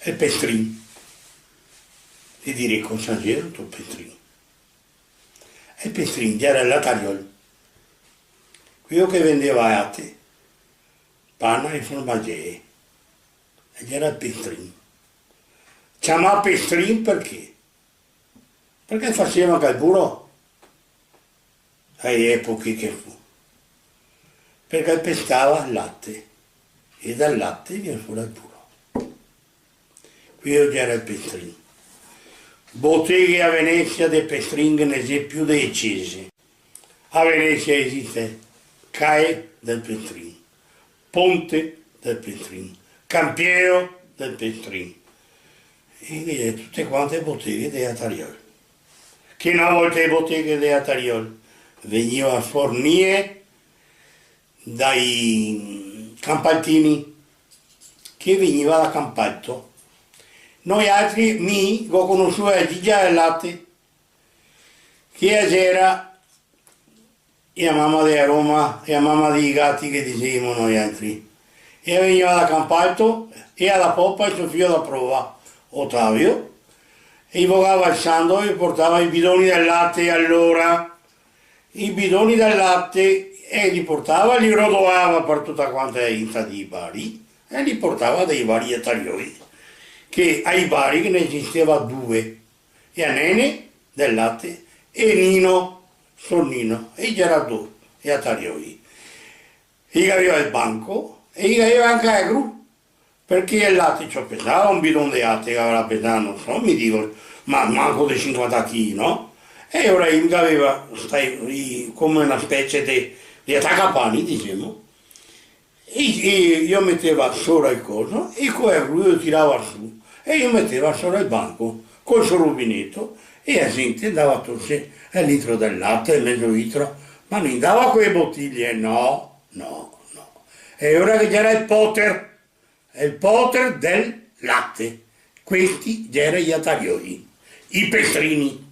il Pestrin. E dire con San tu Pestrin. E il Pestrin era il latariolo. Quello che vendeva a te, panna e formaggio. E era il Pestrin. Chiamava Pestrin perché? Perché faceva anche il burro. Ai epoche che fu. Perché pescava il latte. E dal latte viene fuori il burro. Quello era il Pestrin. Botteghe a Venezia di Pestrin ne c'è più decise. A Venezia esiste CAE del Pestrin, Ponte del Pestrin, Campiero del Pestrin. E tutte quante botteghe di Atariol. Che una volta le botteghe di Atariol veniva a fornire dai Campaltini, che veniva da Campalto. Noi altri, ho conosciuto a Gigia e Latte, che era la mamma di Roma e la mamma dei gatti che dicevamo noi altri. E veniva da Campalto e alla poppa il suo figlio da prova, Ottavio, e invocava il santo e portava i bidoni del latte allora. I bidoni del latte e li portava, li rotolava per tutta quanta inta di Bari e li portava dai vari atarioli. Che ai Bari che ne esisteva due, e a Nene del latte e Nino, Sonnino, e Gerardo, e a Tarioi. E aveva il banco e aveva anche la gru, perché il latte ci pesava un bidone di latte che aveva pesato, non so, mi dico, ma manco di 50 kg, no? E ora aveva come una specie di attaccapani, diciamo. E io mettevo sopra il coso e lui lo tirava su e io mettevo sopra il banco col suo rubinetto e la gente andava a togliere il litro del latte, il mezzo litro, ma non dava quelle bottiglie, no. E ora che c'era il poter del latte, questi erano gli atarioli, i Pestrini.